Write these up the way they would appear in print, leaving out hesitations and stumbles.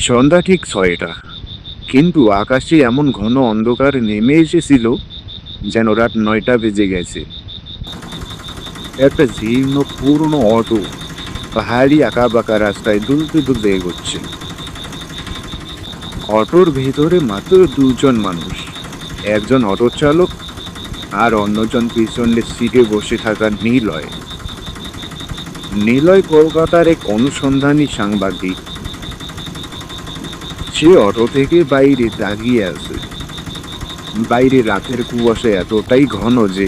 সন্ধ্যা ঠিক 6টা, কিন্তু আকাশে এমন ঘন অন্ধকার নেমে এসেছিল যেন রাত 9টা বেজে গেছে। একটা জীর্ণ পুরনো অটো পাহাড়ি আঁকা বাঁকা রাস্তায় দুলতে দুলতে এগোচ্ছে। অটোর ভেতরে মাত্র দুজন মানুষ, একজন অটো চালক আর অন্যজন পিছনের সিটে বসে থাকা নিলয়। নিলয় কলকাতার এক অনুসন্ধানী সাংবাদিক। সে অটো থেকে বাইরে দাঁড়িয়ে আছে। বাইরে রাতের কুয়াশা এতটাই ঘন যে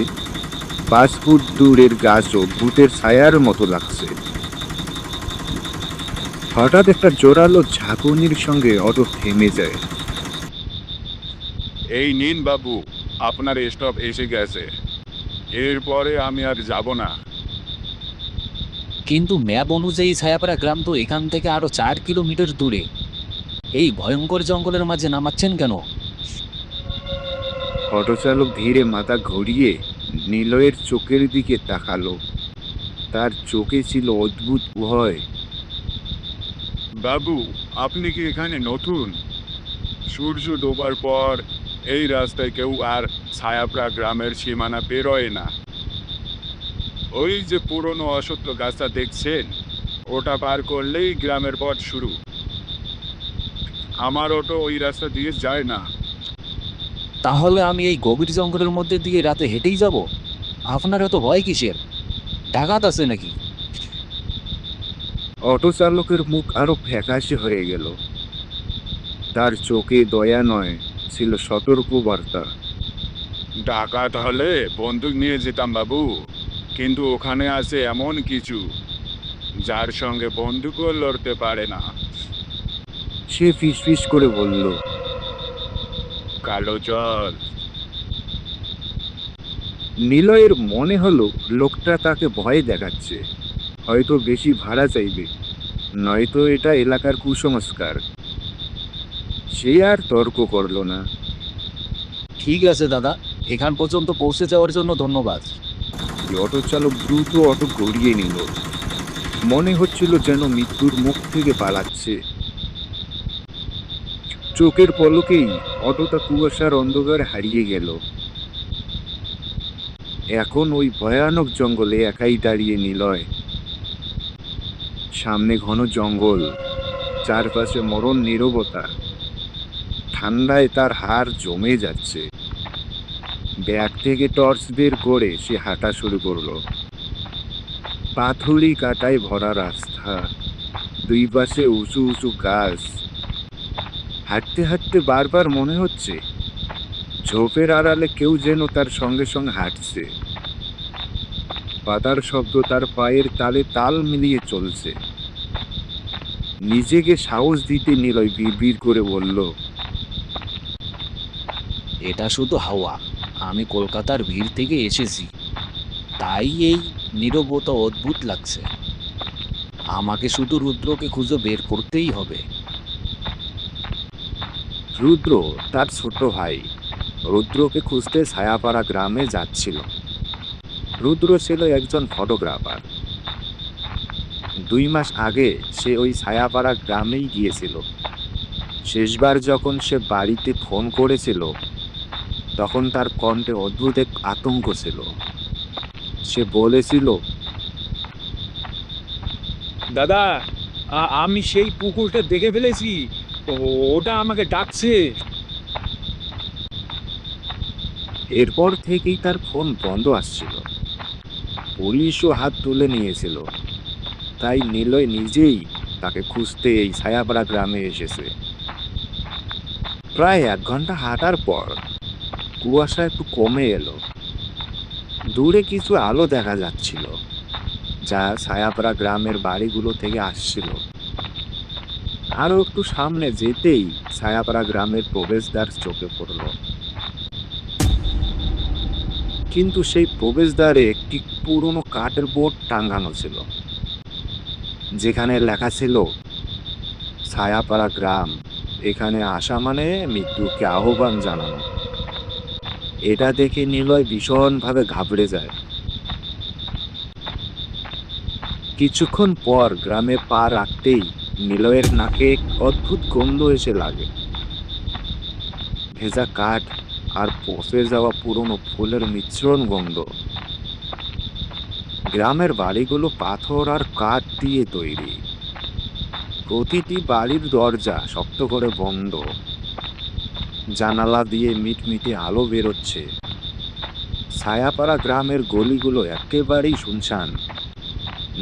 5 ফুট দূরের গাছও ভূতের ছায়ার মতো লাগছে। হঠাৎ একটা জোরালো ঝাঁকুনির সঙ্গে অটো থেমে যায়। এই নিন বাবু, আপনার স্টপ এসে গেছে। এরপরে আমি আর যাব না। কিন্তু ম্যাপ অনুযায়ী ছায়াপাড়া গ্রাম তো এখান থেকে আরো 4 কিলোমিটার দূরে। এই ভয়ঙ্কর জঙ্গলের মাঝে নামাচ্ছেন কেন? অটো চালক ধীরে মাথা ঘুরিয়ে নিলয়ের চোখের দিকে তাকালো। তার চোখে ছিল অদ্ভুত ভয়। বাবু, আপনি কি এখানে নতুন? সূর্য ডোবার পর এই রাস্তায় কেউ আর ছায়াপড়া গ্রামের সীমানা পেরোয় না। ওই যে পুরনো অশ্বত্থ গাছটা দেখছেন, ওটা পার করলেই গ্রামের পথ শুরু। আমার অটো ওই রাস্তা দিয়ে যায় না। তাহলে আমি এই গভীর জঙ্গলের মধ্যে দিয়ে রাতে হেঁটেই যাব? আপনার এত ভয় কিসের? ডাকাত আছে নাকি? অটো চালকের মুখ আরো ফ্যাকাশে হয়ে গেল। তার চোখে দয়া নয়, ছিল সতর্ক বার্তা। ডাকাত হলে বন্দুক নিয়ে যেতাম বাবু, কিন্তু ওখানে আছে এমন কিছু যার সঙ্গে বন্দুকও লড়তে পারে না। সে ফিসফিস করে বলল, কালো জল। নিলয়ের মনে হলো লোকটা তাকে ভয় দেখাচ্ছে। হয়তো বেশি ভাড়া চাইবে, নয়তো এটা এলাকার কুসংস্কার। সে আর তর্ক করলো না। ঠিক আছে দাদা, এখান পর্যন্ত পৌঁছে যাওয়ার জন্য ধন্যবাদ। অটো চালক দ্রুত অটো গড়িয়ে নিল। মনে হচ্ছিল যেন মৃত্যুর মুখ থেকে পালাচ্ছে। চোখের পলকেই অটোটা কুয়াশার অন্ধকারে হারিয়ে গেল। এখন ওই ভয়ানক জঙ্গলে একাই দাঁড়িয়ে নিলয়। সামনে ঘন জঙ্গল, চারপাশে মরণ নীরবতা। ঠান্ডায় তার হাড় জমে যাচ্ছে। ব্যাগ থেকে টর্চ বের করে সে হাঁটা শুরু করলো। পাথুরি কাটায় ভরা রাস্তা, দুই পাশে উঁচু উঁচু গাছ। হাঁটতে হাঁটতে বারবার মনে হচ্ছে ঝোপের আড়ালে কেউ যেন তার সঙ্গে সঙ্গে হাঁটছে। পাতার শব্দ তার পায়ের তালে তাল মিলিয়ে চলছে। নিজেকে সাহস দিতে নিলয় বিড়বিড় করে বলল, এটা শুধু হাওয়া। আমি কলকাতার ভিড় থেকে এসেছি, তাই এই নীরবতা অদ্ভুত লাগছে। আমাকে শুধু রুদ্রকে খুঁজে বের করতেই হবে। রুদ্র তার ছোট ভাই। রুদ্রকে খুঁজতে ছায়াপাড়া গ্রামে যাচ্ছিল। রুদ্র ছিল একজন ফটোগ্রাফার। 2 মাস আগে সে ওই ছায়াপাড়া গ্রামেই গিয়েছিল। শেষবার যখন সে বাড়িতে ফোন করেছিল, তখন তার কণ্ঠে অদ্ভুত এক আতঙ্ক ছিল। সে বলেছিল, দাদা, আমি সেই পুকুরটা দেখে ফেলেছি। ওটা আমাকে ডাকছে। এরপর থেকেই তার ফোন বন্ধ আসছিল। পুলিশও হাত তুলে নিয়েছিল। তাই নিলয় নিজেই তাকে খুঁজতে এই ছায়াপাড়া গ্রামে এসেছে। প্রায় 1 ঘন্টা হাঁটার পর কুয়াশা একটু কমে এলো। দূরে কিছু আলো দেখা যাচ্ছিল, যা ছায়াপাড়া গ্রামের বাড়িগুলো থেকে আসছিল। আরো একটু সামনে যেতেই ছায়াপাড়া গ্রামের প্রবেশদ্বার চোখে পড়ল। কিন্তু সেই প্রবেশদ্বারে একটি পুরনো কাঠের বোর্ড টাঙানো ছিল, যেখানে লেখা ছিল, ছায়াপাড়া গ্রাম, এখানে আসা মানে মৃত্যুকে আহ্বান জানানো। এটা দেখে নিলয় ভীষণভাবে ঘাবড়ে যায়। কিছুক্ষণ পর গ্রামে পা রাখতেই নিলয়ের নাকে এক অদ্ভুত গন্ধ এসে লাগে, ভেজা কাঠ আর পচে যাওয়া পুরনো ফুলের মিশ্রণ গন্ধ। গ্রামের বাড়িগুলো পাথর আর কাঠ দিয়ে তৈরি, প্রতিটি বাড়ির দরজা শক্ত করে বন্ধ, জানালা দিয়ে মিটমিটে আলো বেরোচ্ছে। ছায়াপাড়া গ্রামের গলিগুলো একেবারেই শুনশান,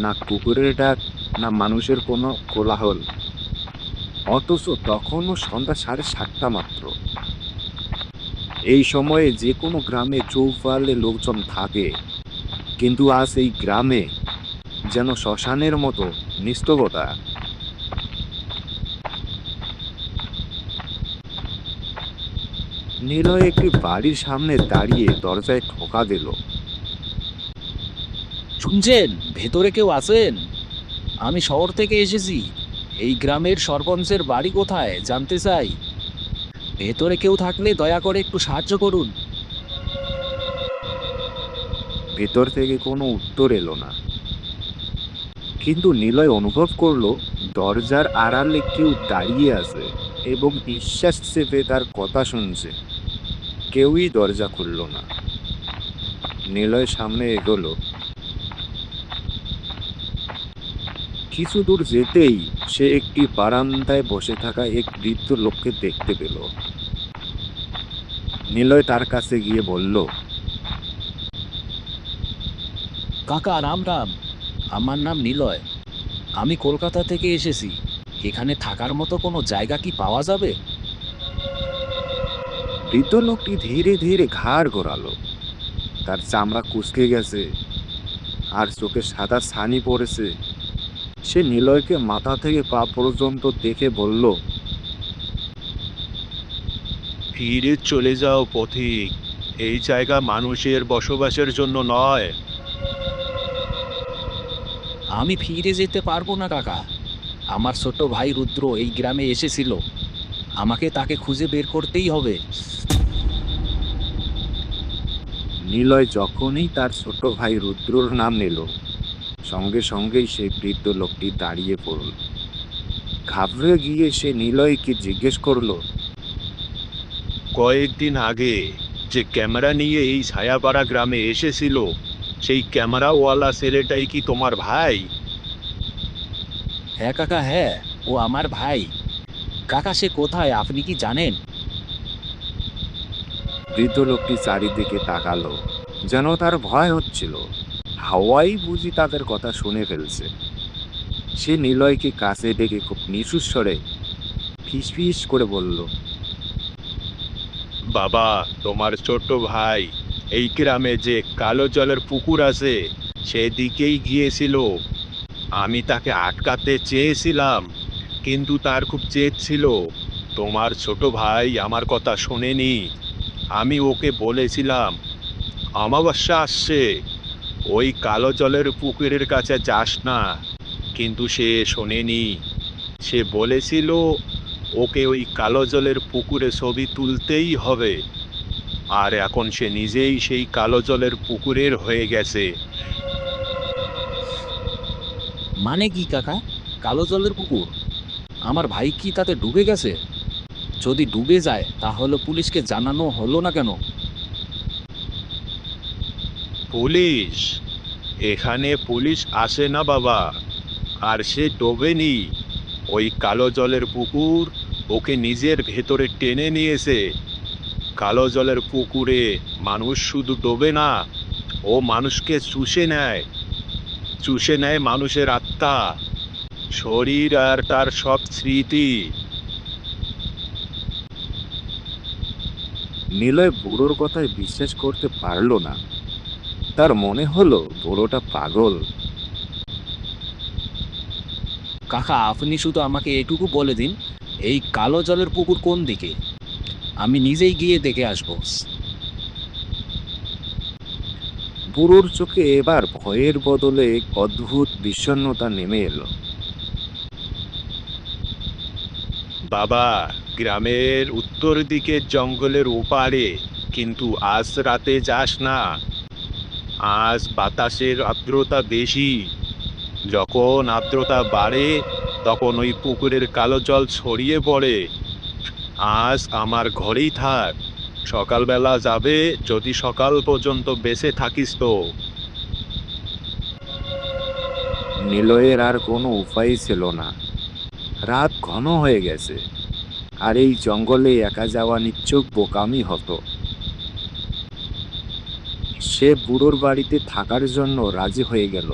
না কুকুরের ডাক না মানুষের কোনো কোলাহল। অথচ তখনও সন্ধ্যা 7:30 মাত্র। এই সময়ে যে কোনো গ্রামে চৌপালে লোকজন থাকে, কিন্তু আজ এই গ্রামে যেন শ্মশানের মতো নিস্তবতা। নিলয় একটি বাড়ির সামনে দাঁড়িয়ে দরজায় ঠোকা দিল। শুনছেন? ভেতরে কেউ আছেন? আমি শহর থেকে এসেছি। এই গ্রামের সরপঞ্চের বাড়ি কোথায় জানতে চাই। ভেতরে কেউ থাকলে দয়া করে একটু সাহায্য করুন। ভেতর থেকে কোনো উত্তর এলো না, কিন্তু নিলয় অনুভব করলো দরজার আড়ালে কেউ দাঁড়িয়ে আছে এবং নিঃশ্বাস চেপে তার কথা শুনছে। কেউই দরজা খুলল না। নিলয় সামনে এগোলো। কিছু দূর যেতেই সে একটি বারান্দায় বসে থাকা এক বৃদ্ধ লোককে দেখতে পেল। নিলয় তার কাছে গিয়ে বলল, কাকা, রাম রাম। আমার নাম নিলয়। আমি কলকাতা থেকে এসেছি। এখানে থাকার মতো কোনো জায়গা কি পাওয়া যাবে? বৃদ্ধ লোকটি ধীরে ধীরে ঘাড় ঘোরালো। তার চামড়া কুঁচকে গেছে আর চোখে সাদা ছানি পড়েছে। সে নিলয়কে মাথা থেকে পা পর্যন্ত দেখে বলল, ফিরে চলে যাও পথিক। এই জায়গা মানুষের বসবাসের জন্য নয়। আমি ফিরে যেতে পারবো না কাকা। আমার ছোট ভাই রুদ্র এই গ্রামে এসেছিল। আমাকে তাকে খুঁজে বের করতেই হবে। নিলয় যখনই তার ছোট ভাই রুদ্রর নাম নিল, সঙ্গে সঙ্গেই সেই বৃদ্ধ লোকটি দাঁড়িয়ে পড়ল। ঘাবড়ে গিয়ে সে নিলয়কে জিজ্ঞেস করলো, কয়েকদিন আগে যে ক্যামেরা নিয়ে এই ছায়াপাড়া গ্রামে এসেছিল, সেই ক্যামেরাওয়ালা ছেলেটাই কি তোমার ভাই? হ্যাঁ কাকা, হ্যাঁ, ও আমার ভাই। কাকা, সে কোথায় আপনি কি জানেন? বৃদ্ধ লোকটি চারিদিকে তাকালো, যেন তার ভয় হচ্ছিল হাওয়াই বুঝি তাদের কথা শুনে ফেলছে। সে নিলয়কে কাছে ডেকে খুব নিচু স্বরে ফিসফিস করে বলল, বাবা, তোমার ছোট ভাই এই গ্রামে যে কালো জলের পুকুর আছে সেদিকেই গিয়েছিল। আমি তাকে আটকাতে চেয়েছিলাম, কিন্তু তার খুব জেদ ছিল। তোমার ছোট ভাই আমার কথা শোনেনি। আমি ওকে বলেছিলাম অমাবস্যা আসছে, ওই কালো জলের পুকুরের কাছে যাস না, কিন্তু সে শোনেনি। সে বলেছিল ওকে ওই কালো জলের পুকুরে ছবি তুলতেই হবে। আর এখন সে নিজেই সেই কালো জলের পুকুরের হয়ে গেছে। মানে কি কাকা? কালো জলের পুকুর? আমার ভাই কি তাতে ডুবে গেছে? যদি ডুবে যায় তাহলে পুলিশকে জানানো হলো না কেন? পুলিশ? এখানে পুলিশ আসে না বাবা। আর সে ডোবেনি। ওই কালো জলের পুকুর ওকে নিজের ভেতরে টেনে নিয়েছে। কালো জলের পুকুরে মানুষ শুধু ডোবে না, ও মানুষকে চুষে নেয়। চুষে নেয় মানুষের আত্মা, শরীর আর তার সব স্মৃতি। নিলয় বুড়োর কথায় বিশ্বাস করতে পারল না। তার মনে হলো বুড়োটা পাগল। কাকা, আপনি শুধু আমাকে এটুকু বলে দিন, এই কালো জলের পুকুর কোন দিকে? আমি নিজেই গিয়ে দেখে আসবো। বুড়োর চোখে এবার ভয়ের বদলে এক অদ্ভুত বিষণ্ণতা নেমে এলো। বাবা, গ্রামের উত্তর দিকে জঙ্গলের ওপারে, কিন্তু আজ রাতে যাস না। আজ বাতাসের আর্দ্রতা বেশি। যখন আর্দ্রতা বাড়ে তখন ওই পুকুরের কালো জল ছড়িয়ে পড়ে। আজ আমার ঘরেই থাক, সকালবেলা যাবে যদি সকাল পর্যন্ত বেঁচে থাকিস তো। নিলয়ের আর কোনো উপায় ছিল না। রাত ঘন হয়ে গেছে, আর এই জঙ্গলে একা যাওয়া নিশ্চয় বোকামি হতো। সে বুড়োর বাড়িতে থাকার জন্য রাজি হয়ে গেল।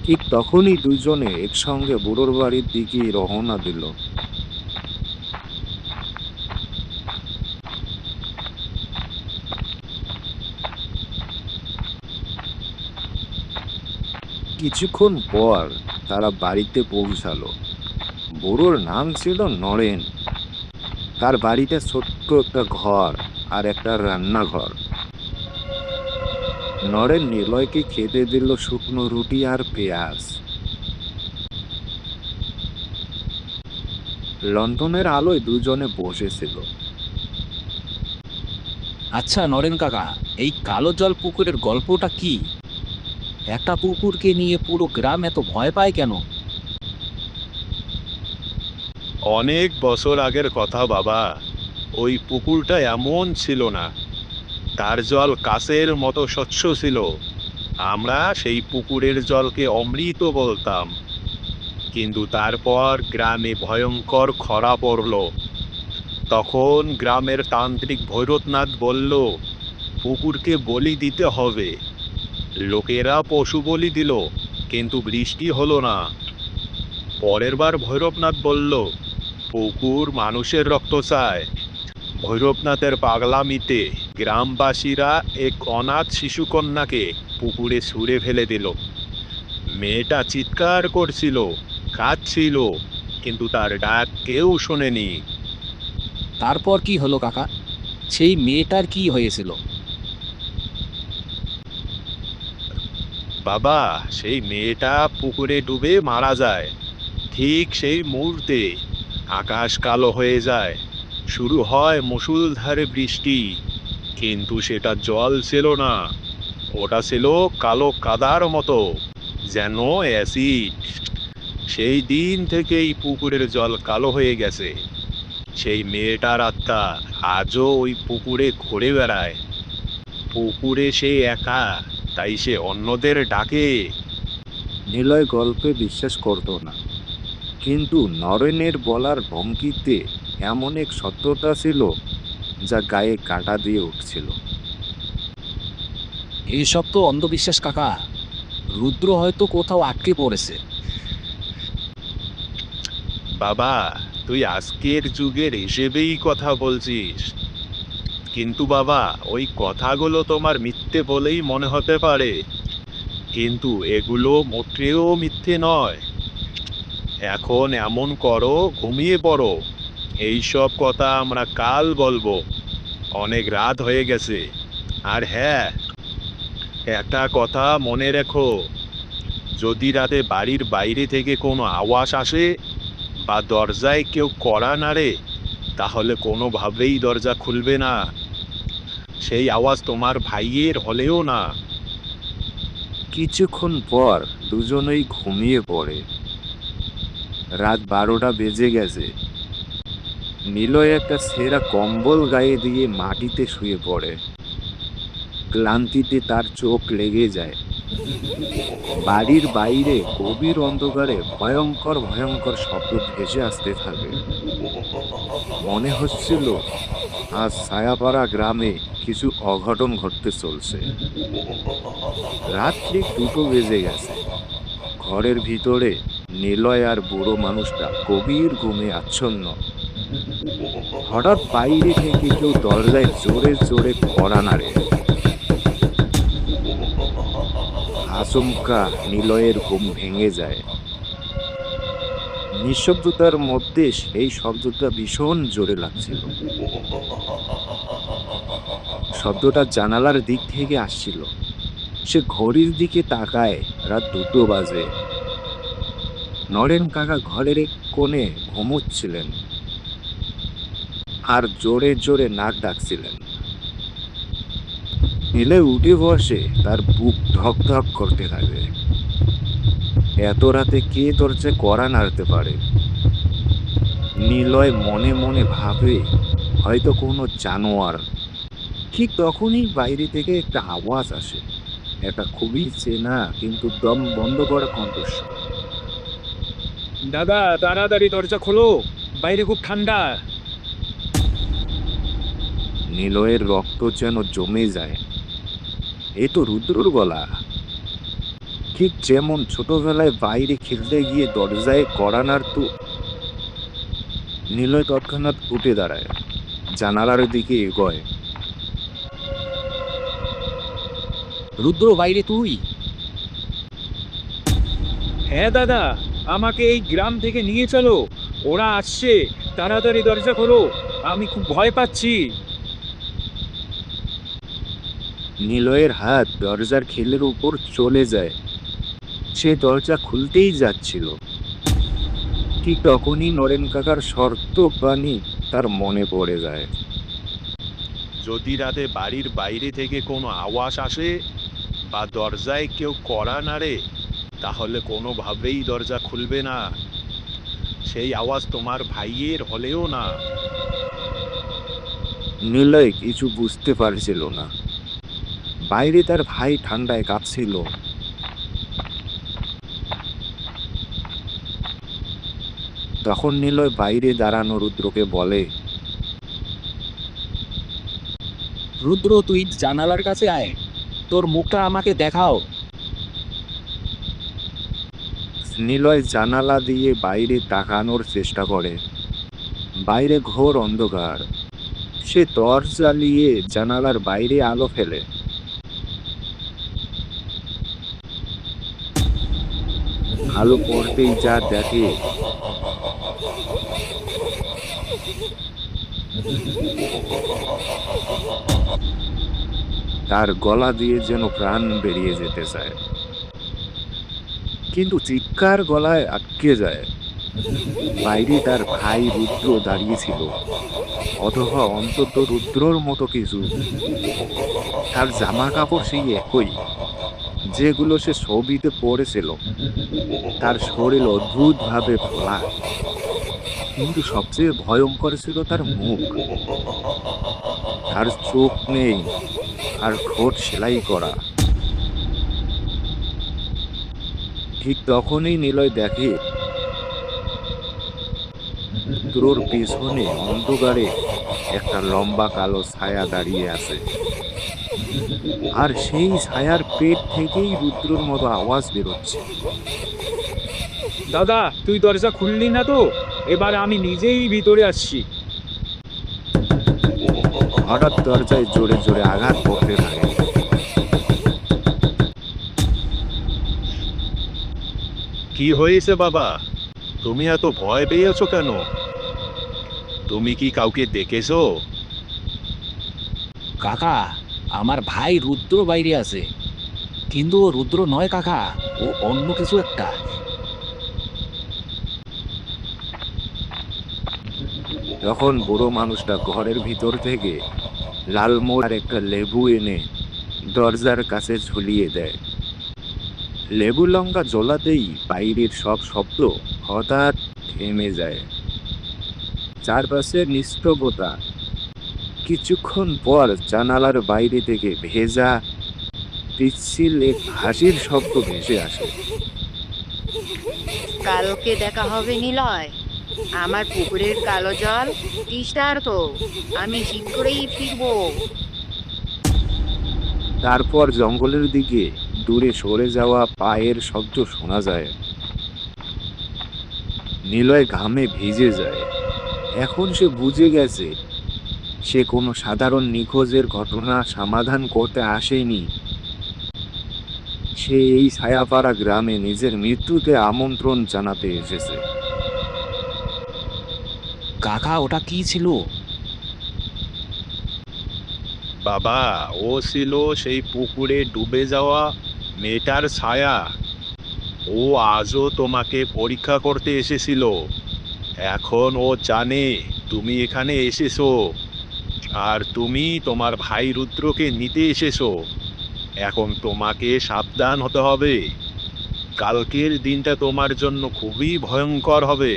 ঠিক তখনই দুজনে একসঙ্গে বুড়োর বাড়ির দিকে রওনা দিল। কিছুক্ষণ পর তারা বাড়িতে পৌঁছালো। বুড়োর নাম ছিল নরেন। তার বাড়িতে ছোট্ট একটা ঘর আর একটা রান্নাঘর। নরেন নিলয়কে খেতে দিল শুকনো রুটি আর পেঁয়াজ। লণ্ঠনের আলোয় দুজনে বসেছিল। আচ্ছা নরেন কাকা, এই কালো জল পুকুরের গল্পটা কি? একটা পুকুরকে নিয়ে পুরো গ্রাম এত ভয় পায় কেন? অনেক বছর আগের কথা বাবা। ওই পুকুরটা এমন ছিল না, তার জল কাঁচের মতো স্বচ্ছ ছিল। আমরা সেই পুকুরের জলকে অমৃত বলতাম। কিন্তু তারপর গ্রামে ভয়ঙ্কর খরা পড়ল। তখন গ্রামের তান্ত্রিক ভৈরবনাথ বলল, পুকুরকে বলি দিতে হবে। লোকেরা পশু বলি দিল, কিন্তু বৃষ্টি হলো না। পরের বার ভৈরবনাথ বলল, পুকুর মানুষের রক্ত চায়। ভৈরবনাথের পাগলামিতে গ্রামবাসীরা এক অনাথ শিশুকন্যাকে পুকুরে ছুঁড়ে ফেলে দিল। মেয়েটা চিৎকার করছিল, কাঁদছিল, কিন্তু তার ডাক কেউ শোনেনি। তারপর কি হলো কাকা? সেই মেয়েটার কি হয়েছিল? বাবা, সেই মেয়েটা পুকুরে ডুবে মারা যায়। ঠিক সেই মুহূর্তে আকাশ কালো হয়ে যায়, শুরু হয় মুষলধারে বৃষ্টি। কিন্তু সেটা জল ছিল না, ওটা ছিল কালো কাদার মতো, যেন অ্যাসিড। সেই দিন থেকেই পুকুরের জল কালো হয়ে গেছে। সেই মেয়েটার আত্মা আজও ওই পুকুরে ঘুরে বেড়ায়। পুকুরে সে একা, তাই সে অন্যদের ডাকে। নিলয় গল্পে বিশ্বাস করত না, কিন্তু নরেনের বলার ভঙ্গিতে এমন এক সত্যতা ছিল যা গায়ে কাঁটা দিয়ে উঠছিল। এইসব তো অন্ধবিশ্বাস কাকা। রুদ্র হয়তো কোথাও আটকে পড়েছে। বাবা, তুই আজকের যুগের হিসেবেই কথা বলছিস, কিন্তু বাবা ওই কথাগুলো তোমার মিথ্যে বলেই মনে হতে পারে, কিন্তু এগুলো মোটেও মিথ্যে নয়। এখন এমন করো, ঘুমিয়ে পড়ো। এইসব কথা আমরা কাল বলবো, অনেক রাত হয়ে গেছে। আর হ্যাঁ, একটা কথা মনে রেখো, যদি রাতে বাড়ির বাইরে থেকে কোনো আওয়াজ আসে বা দরজায় কেউ কড়া নাড়ে, তাহলে কোনোভাবেই দরজা খুলবে না। সেই আওয়াজ তোমার ভাইয়ের হলেও না। কিছুক্ষণ পর দুজনেই ঘুমিয়ে পড়ে। রাত 12টা বেজে গেছে। নিলয় একটা ছেঁড়া কম্বল গায়ে দিয়ে মাটিতে শুয়ে পড়ে। ক্লান্তিতে তার চোখ লেগে যায়। বাড়ির বাইরে গভীর অন্ধকারে ভয়ঙ্কর ভয়ঙ্কর শব্দ ভেসে আসতে থাকে। মনে হচ্ছিল আজ ছায়াপাড়া গ্রামে কিছু অঘটন ঘটতে চলছে। রাত ঠিক 2টো বেজে গেছে। ঘরের ভিতরে নিলয় আর বুড়ো মানুষটা গভীর ঘুমে আচ্ছন্ন। হঠাৎ বাইরে থেকে কেউ দরজায় জোরে জোরে কড়া নাড়ে। আচমকা নিলয়ের ঘুম ভেঙে যায়। নিঃশব্দতার মধ্যে সেই শব্দটা ভীষণ জোরে লাগছিল। শব্দটা জানালার দিক থেকে আসছিল। সে ঘড়ির দিকে তাকায়, রাত 2টো বাজে। নরেন কাকা ঘরের এক কোণে ঘুমোচ্ছিলেন আর জোরে জোরে নাক ডাকছিলেন। নিলে উঠে বসে, তার বুক ধক ধক করতে থাকে। এত রাতে কে দরজা কড়া নাড়তে পারে? নিলয় মনে মনে ভাবে হয়তো কোনো জানোয়ার। ঠিক তখনই বাইরে থেকে একটা আওয়াজ আসে, একটা খুবই চেনা কিন্তু দম বন্ধ করা কণ্ঠস্বর। দাদা তাড়াতাড়ি দরজা খোলো, বাইরে খুব ঠান্ডা। নিলয়ের রক্ত যেন জমে যায়। এ তো রুদ্রর গলা। ঠিক যেমন ছোটবেলায় বাইরে খেলতে গিয়ে দরজায় কড়া নাড়তো। নিলয় তৎক্ষণাৎ উঠে দাঁড়ায়, জানালার দিকে এগোয়। রুদ্র, বাইরে তুই? হ্যাঁ দাদা, আমাকে এই গ্রাম থেকে নিয়ে চলো, ওরা আসছে, তাড়াতাড়ি দরজা খোলো, আমি খুব ভয় পাচ্ছি। নিলয়ের হাত দরজার খিলের উপর চলে যায়। সে দরজা খুলতেই যাচ্ছিল, ঠিক তখনই নরেন কাকার শর্ত বাণী তার মনে পড়ে যায়। যদি রাতে বাড়ির বাইরে থেকে কোনো আওয়াজ আসে বা দরজায় কেউ কড়া নাড়ে, তাহলে কোনোভাবেই দরজা খুলবে না। সেই আওয়াজ তোমার ভাইয়ের হলেও না। নিলয় কিছু বুঝতে পারছিল না। বাইরে তার ভাই ঠান্ডায় কাঁপছিল। তখন নিলয় বাইরে দাঁড়ানো রুদ্রকে বলে, রুদ্র, তুই জানালার কাছে আয়, তোর মুখটা আমাকে দেখাও। নিলয় জানালা দিয়ে বাইরে তাকানোর চেষ্টা করে। বাইরে ঘোর অন্ধকার। সে টর্চ জ্বালিয়ে জানালার বাইরে আলো ফেলে। আলো পড়তেই যা দেখে, তার গলা দিয়ে যেন প্রাণ বেরিয়ে যেতে চায়, কিন্তু চিৎকার গলায় আটকে যায়। বাইরে তার ভাই রুদ্র দাঁড়িয়েছিল, অথবা অন্তত রুদ্রর মতো কিছু। তার জামা কাপড় সেই একই, যেগুলো সে ছবিতে পড়েছিল। তার শরীর অদ্ভুতভাবে ফোলা, কিন্তু সবচেয়ে ভয়ঙ্কর ছিল তার মুখ। তার চোখ নেই, আর ঠোঁট সেলাই করা। ঠিক তখনই নিলয় দেখে রুদ্রর পেছনে অন্ধকারে একটা লম্বা কালো ছায়া দাঁড়িয়ে আছে। আর সেই ছায়ার পেট থেকেই রুদ্রর মতো আওয়াজ বেরোচ্ছে। দাদা, তুই দরজা খুললি না তো? এবার আমি নিজেই ভিতরে আসছি। হঠাৎ দরজায় জোরে জোরে আঘাত করতে থাকে। কি হয়েছে বাবা? তুমি এত ভয় পেয়েছো কেন? তুমি কি কাউকে দেখেছো? কাকা, আমার ভাই রুদ্র বাইরে আছে, কিন্তু ও রুদ্র নয় কাকা, ও অন্য কিছু একটা। তখন বুড়ো মানুষটা ঘরের ভিতর থেকে লালমোড় আর একটা লেবু এনে দরজার কাছে ঝুলিয়ে দেয়। লেবু লঙ্কা জ্বলাতেই বাইরের সব শব্দ হঠাৎ থেমে যায়। চারপাশে নিস্তব্ধতা। কিছুক্ষণ পর জানালার বাইরে থেকে ভেজা পিচ্ছিল এক হাসির শব্দ ভেসে আসে। কালকে দেখা হবে নিলয়। আমার পুকুরের কালো জল তিষ্টার তো, আমি শীঘ্রই ফিরবো। তারপর জঙ্গলের দিকে দূরে সরে যাওয়া পায়ের শব্দ শোনা যায়। নিলয় ঘামে ভিজে যায়। এখন সে বুঝে গেছে, সে কোনো সাধারণ নিখোঁজের ঘটনা সমাধান করতে আসেনি। সে এই ছায়াপাড়া গ্রামে নিজের মৃত্যুতে আমন্ত্রণ জানাতে এসেছে। কাকা, ওটা কি ছিল? বাবা, ও ছিল সেই পুকুরে ডুবে যাওয়া মেয়েটার ছায়া। ও আজও তোমাকে পরীক্ষা করতে এসেছিল। এখন ও জানে তুমি এখানে এসেছো, আর তুমি তোমার ভাই রুদ্রকে নিতে এসেছো। এখন তোমাকে সাবধান হতে হবে, কালকের দিনটা তোমার জন্য খুবই ভয়ঙ্কর হবে।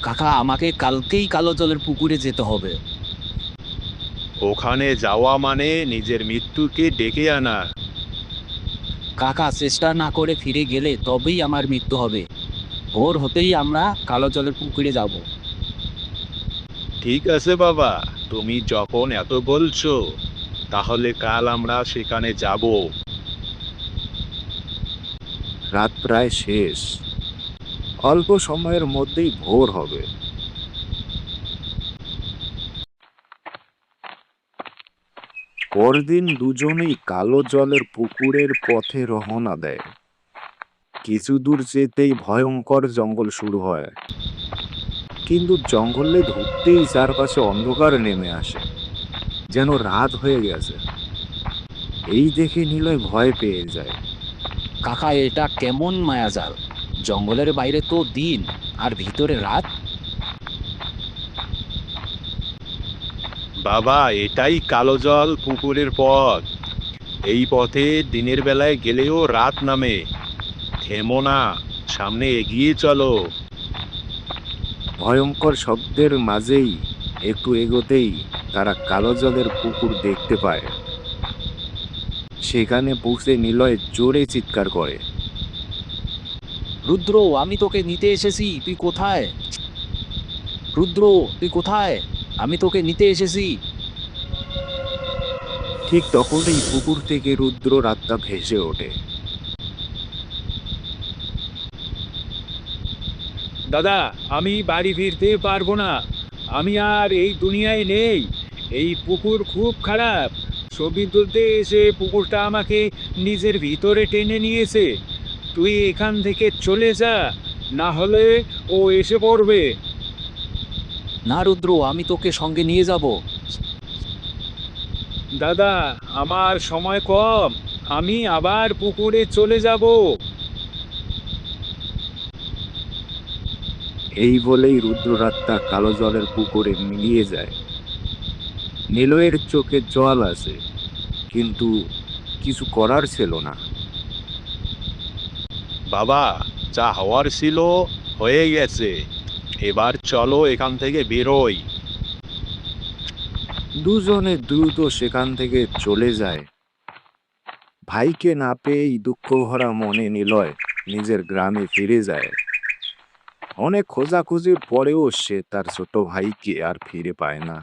কাকা, আমাকে কালকেই কালো জলের পুকুরে যেতে হবে। ওখানে যাওয়া মানে নিজের মৃত্যুকে ডেকে আনা। কাকা, চেষ্টা না করে ফিরে গেলে তবেই আমার মৃত্যু হবে। ভোর হতেই আমরা কালো জলের পুকুরে যাব। ঠিক আছে বাবা, তুমি যখন এত বলছো তাহলে কাল আমরা সেখানে যাব। রাত প্রায় শেষ, অল্প সময়ের মধ্যেই ভোর হবে। পরদিন দুজনেই কালো জলের পুকুরের পথে রওনা দেয়। কিছু দূর যেতেই ভয়ঙ্কর জঙ্গল শুরু হয়, কিন্তু জঙ্গলে ঢুকতেই চারপাশে অন্ধকার নেমে আসে, যেন রাত হয়ে গেছে। এই দেখে নিলয় ভয় পেয়ে যায়। কাকা, এটা কেমন মায়াজাল! জঙ্গলের বাইরে তো দিন আর ভিতরে রাত। বাবা, এটাই কালো জল পুকুরের পথ। এই পথে দিনের বেলায় গেলেও রাত নামে। থেমো না, সামনে এগিয়ে চলো। ভয়ঙ্কর শব্দের মাঝেই একটু এগোতেই তারা কালো জলের পুকুর দেখতে পায়। সেখানে পৌঁছে নিলয় জোরে চিৎকার করে। রুদ্র, আমি তোকে নিতে এসেছি, তুই কোথায়? রুদ্র, তুই কোথায়? আমি তোকে নিতে এসেছি। ঠিক তখনই পুকুর থেকে রুদ্র রাতটা ভেসে ওঠে। দাদা, আমি বাড়ি ফিরতে পারবো না। আমি আর এই দুনিয়ায় নেই। এই পুকুর খুব খারাপ। ছবি তুলতে এসে পুকুরটা আমাকে নিজের ভিতরে টেনে নিয়েছে। তুই এখান থেকে চলে যা, না হলে ও এসে পড়বে। না রুদ্র, আমি তোকে সঙ্গে নিয়ে যাব। দাদা, আমার সময় কম। আমি আবার পুকুরে চলে যাব। এই বলেই রুদ্র রাতটা কালো জলের পুকুরে মিলিয়ে যায়। নিলয়ের চোখে জল আসে, কিন্তু কিছু করার ছিল না। বাবা, যা হওয়ার ছিল হয়ে গেছে। এবার চলো এখান থেকে বেরোই। দুজনে দ্রুত সেখান থেকে চলে যায়। ভাইকে না পেয়েই দুঃখ ভরা মনে নিলয় নিজের গ্রামে ফিরে যায়। অনেক খোঁজাখুঁজির পরেও সে তার ছোট ভাইকে আর ফিরে পায় না।